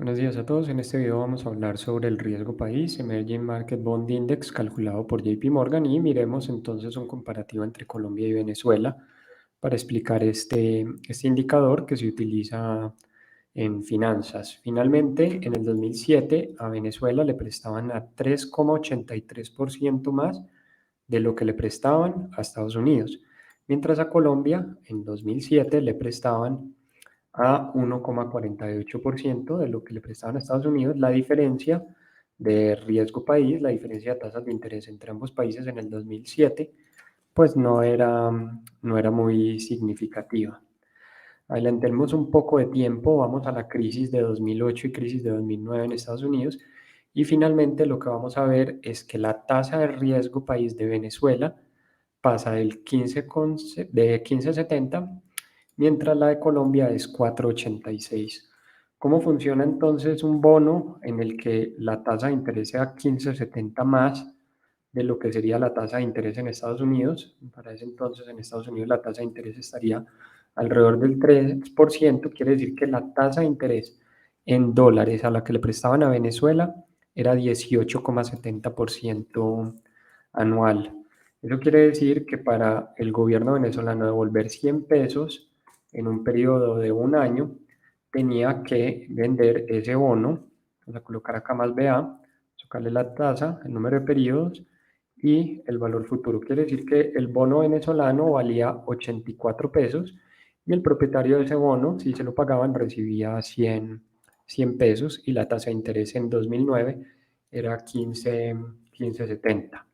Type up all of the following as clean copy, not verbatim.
Buenos días a todos. En este video vamos a hablar sobre el riesgo país, Emerging Market Bond Index, calculado por JP Morgan, y miremos entonces un comparativo entre Colombia y Venezuela para explicar este indicador que se utiliza en finanzas. Finalmente, en el 2007 a Venezuela le prestaban a 3,83% más de lo que le prestaban a Estados Unidos, mientras a Colombia en 2007 le prestaban a 1,48% de lo que le prestaban a Estados Unidos. La diferencia de riesgo país, la diferencia de tasas de interés entre ambos países en el 2007, pues no era muy significativa. Adelantemos un poco de tiempo, vamos a la crisis de 2008 y crisis de 2009 en Estados Unidos, y finalmente lo que vamos a ver es que la tasa de riesgo país de Venezuela pasa de 15,70, mientras la de Colombia es 4,86. ¿Cómo funciona entonces un bono en el que la tasa de interés sea 15,70 más de lo que sería la tasa de interés en Estados Unidos? Para ese entonces en Estados Unidos la tasa de interés estaría alrededor del 3%, quiere decir que la tasa de interés en dólares a la que le prestaban a Venezuela era 18,70% anual. Eso quiere decir que para el gobierno venezolano devolver 100 pesos en un periodo de un año, tenía que vender ese bono, vamos a colocar acá más BA, sacarle la tasa, el número de periodos y el valor futuro. Quiere decir que el bono venezolano valía 84 pesos y el propietario de ese bono, si se lo pagaban, recibía 100 pesos, y la tasa de interés en 2009 era 15,70.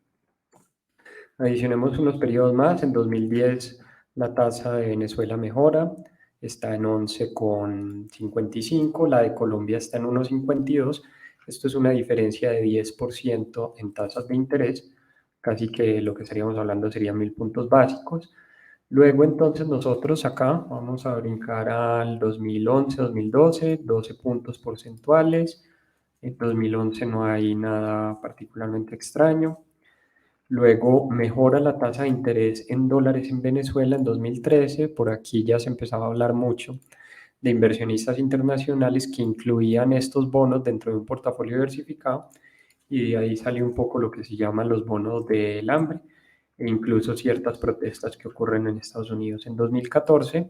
Adicionemos unos periodos más. En 2010 la tasa de Venezuela mejora, está en 11,55, la de Colombia está en 1,52. Esto es una diferencia de 10% en tasas de interés, casi que lo que estaríamos hablando serían 1000 puntos básicos. Luego entonces nosotros acá vamos a brincar al 2011, 2012, 12 puntos porcentuales. En 2011 no hay nada particularmente extraño. Luego mejora la tasa de interés en dólares en Venezuela en 2013. Por aquí ya se empezaba a hablar mucho de inversionistas internacionales que incluían estos bonos dentro de un portafolio diversificado, y de ahí salió un poco lo que se llaman los bonos del hambre e incluso ciertas protestas que ocurren en Estados Unidos. En 2014,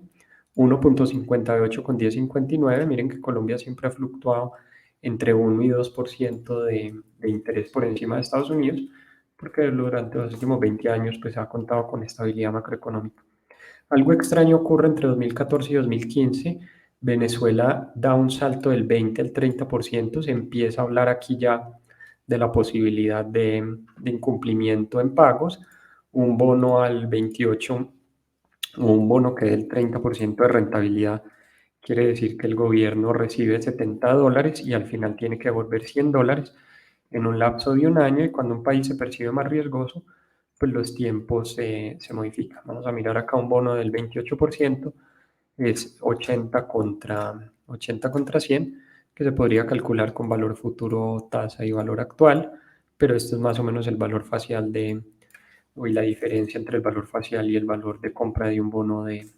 1,58 con 10,59. Miren que Colombia siempre ha fluctuado entre 1 y 2% de interés por encima de Estados Unidos, porque durante los últimos 20 años pues ha contado con estabilidad macroeconómica. Algo extraño ocurre entre 2014 y 2015. Venezuela da un salto del 20 al 30%. Se empieza a hablar aquí ya de la posibilidad de incumplimiento en pagos. Un bono al 28, o un bono que dé el 30% de rentabilidad, quiere decir que el gobierno recibe $70 y al final tiene que devolver $100 en un lapso de un año, y cuando un país se percibe más riesgoso, pues los tiempos se modifican. Vamos a mirar acá un bono del 28%, es 80 contra 100, que se podría calcular con valor futuro, tasa y valor actual, pero esto es más o menos el valor facial y la diferencia entre el valor facial y el valor de compra de un bono de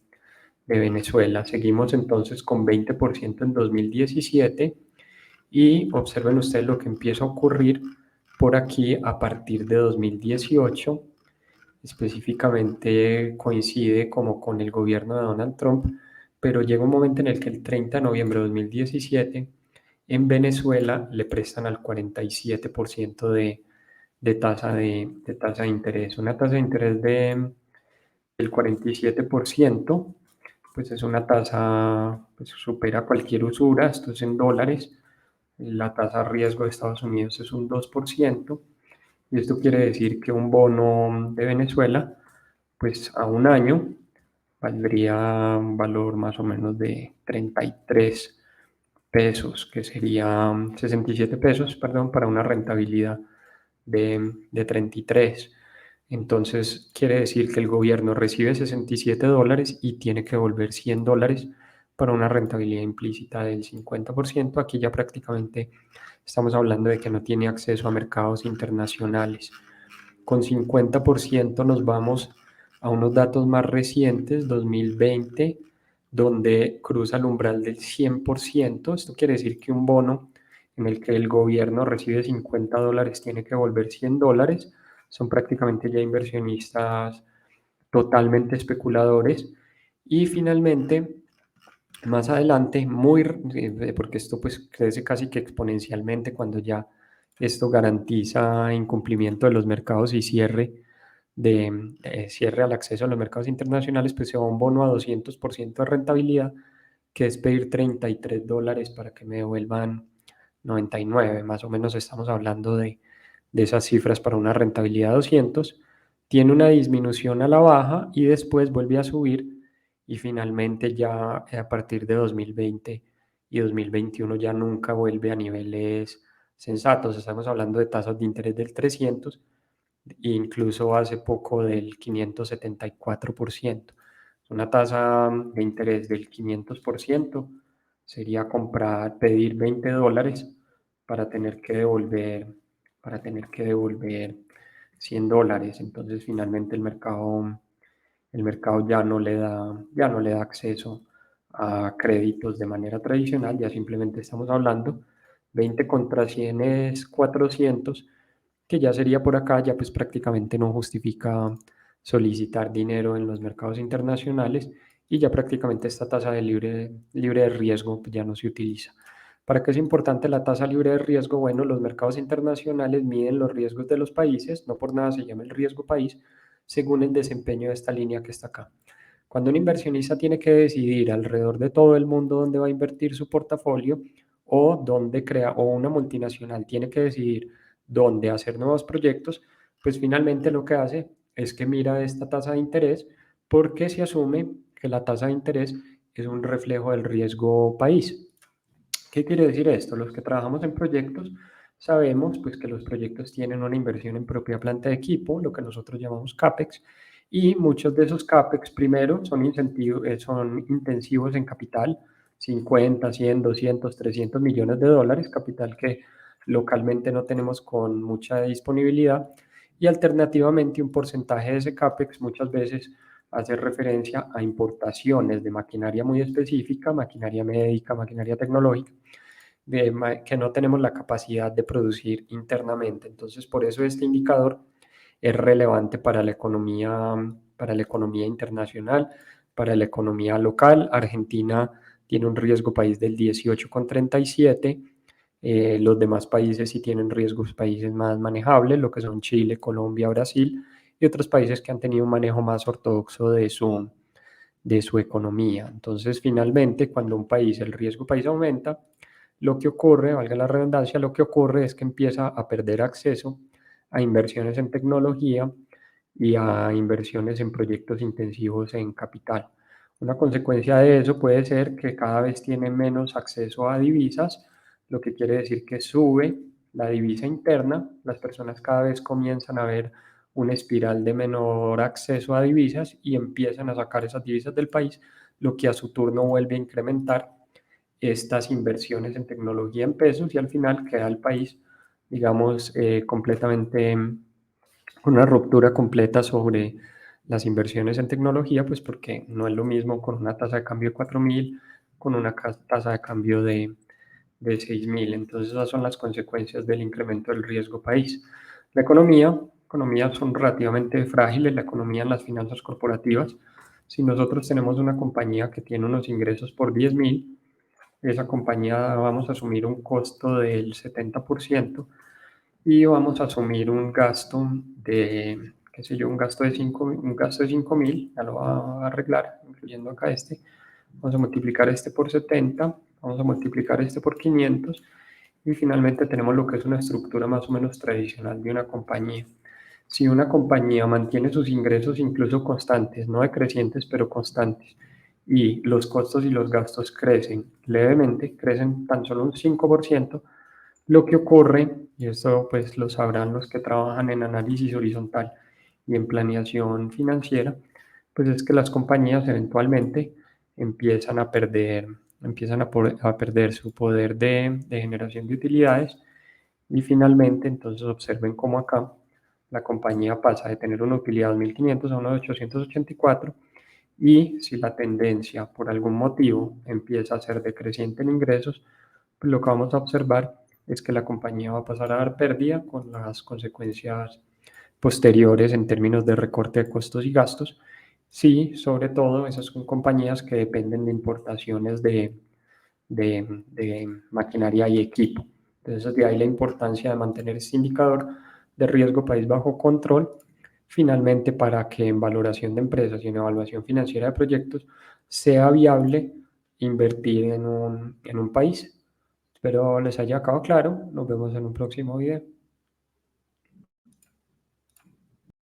Venezuela. Seguimos entonces con 20% en 2017, y observen ustedes lo que empieza a ocurrir por aquí a partir de 2018. Específicamente coincide como con el gobierno de Donald Trump, pero llega un momento en el que el 30 de noviembre de 2017 en Venezuela le prestan al 47% de tasa de interés. Una tasa de interés del 47%, pues es una tasa, pues supera cualquier usura. Esto es en dólares. La tasa de riesgo de Estados Unidos es un 2%, y esto quiere decir que un bono de Venezuela, pues a un año, valdría un valor más o menos de 33 pesos, que sería 67 pesos, perdón, para una rentabilidad de 33. Entonces quiere decir que el gobierno recibe $67 y tiene que devolver $100 para una rentabilidad implícita del 50%. Aquí ya prácticamente estamos hablando de que no tiene acceso a mercados internacionales. Con 50% nos vamos a unos datos más recientes, 2020 donde cruza el umbral del 100%. Esto quiere decir que un bono en el que el gobierno recibe $50 tiene que devolver $100. Son prácticamente ya inversionistas totalmente especuladores. Y finalmente, más adelante, porque esto pues crece casi que exponencialmente cuando ya esto garantiza incumplimiento de los mercados y cierre al acceso a los mercados internacionales, pues se va un bono a 200% de rentabilidad, que es pedir $33 para que me devuelvan 99. Más o menos estamos hablando de esas cifras para una rentabilidad de 200. Tiene una disminución a la baja y después vuelve a subir, y finalmente ya a partir de 2020 y 2021 ya nunca vuelve a niveles sensatos. Estamos hablando de tasas de interés del 300, incluso hace poco del 574%. Una tasa de interés del 500% sería pedir $20 para tener que devolver, $100. Entonces finalmente el mercado ya no le da acceso a créditos de manera tradicional, ya simplemente estamos hablando 20 contra 100 es 400, que ya sería por acá, ya pues prácticamente no justifica solicitar dinero en los mercados internacionales, y ya prácticamente esta tasa de libre de riesgo pues ya no se utiliza. ¿Para qué es importante la tasa libre de riesgo? Bueno, los mercados internacionales miden los riesgos de los países, no por nada se llama el riesgo país, según el desempeño de esta línea que está acá. Cuando un inversionista tiene que decidir alrededor de todo el mundo dónde va a invertir su portafolio, o una multinacional tiene que decidir dónde hacer nuevos proyectos, pues finalmente lo que hace es que mira esta tasa de interés, porque se asume que la tasa de interés es un reflejo del riesgo país. ¿Qué quiere decir esto? Los que trabajamos en proyectos sabemos pues, que los proyectos tienen una inversión en propia planta de equipo, lo que nosotros llamamos CAPEX, y muchos de esos CAPEX primero son intensivos en capital: 50, 100, 200, 300 millones de dólares, capital que localmente no tenemos con mucha disponibilidad, y alternativamente un porcentaje de ese CAPEX muchas veces hace referencia a importaciones de maquinaria muy específica, maquinaria médica, maquinaria tecnológica, que no tenemos la capacidad de producir internamente. Entonces, por eso este indicador es relevante para la economía internacional, para la economía local. Argentina tiene un riesgo país del 18,37. Los demás países sí tienen riesgos países más manejables, lo que son Chile, Colombia, Brasil, y otros países que han tenido un manejo más ortodoxo de su economía. Entonces, finalmente, cuando el riesgo país aumenta, lo que ocurre, valga la redundancia, lo que ocurre es que empieza a perder acceso a inversiones en tecnología y a inversiones en proyectos intensivos en capital. Una consecuencia de eso puede ser que cada vez tiene menos acceso a divisas, lo que quiere decir que sube la divisa interna. Las personas cada vez comienzan a ver una espiral de menor acceso a divisas y empiezan a sacar esas divisas del país, lo que a su turno vuelve a incrementar estas inversiones en tecnología en pesos, y al final queda el país, digamos, completamente con una ruptura completa sobre las inversiones en tecnología, pues porque no es lo mismo con una tasa de cambio de 4.000, con una tasa de cambio de 6.000. Entonces esas son las consecuencias del incremento del riesgo país. La economía son relativamente frágiles, la economía en las finanzas corporativas. Si nosotros tenemos una compañía que tiene unos ingresos por 10.000, esa compañía vamos a asumir un costo del 70%, y vamos a asumir un gasto de, qué sé yo, un gasto de 5.000, ya lo va a arreglar, incluyendo acá vamos a multiplicar este por 70, vamos a multiplicar este por 500, y finalmente tenemos lo que es una estructura más o menos tradicional de una compañía. Si una compañía mantiene sus ingresos incluso constantes, no decrecientes, pero constantes, y los costos y los gastos crecen levemente, crecen tan solo un 5%, lo que ocurre, y esto pues lo sabrán los que trabajan en análisis horizontal y en planeación financiera, pues es que las compañías eventualmente empiezan a perder su poder de generación de utilidades, y finalmente, entonces observen cómo acá la compañía pasa de tener una utilidad de 1.500 a una de 884, Y si la tendencia por algún motivo empieza a ser decreciente en ingresos, pues lo que vamos a observar es que la compañía va a pasar a dar pérdida con las consecuencias posteriores en términos de recorte de costos y gastos. Sí, sobre todo esas son compañías que dependen de importaciones de maquinaria y equipo. Entonces, de ahí la importancia de mantener este indicador de riesgo país bajo control, finalmente para que en valoración de empresas y en evaluación financiera de proyectos sea viable invertir en un país. Espero les haya quedado claro. Nos vemos en un próximo video.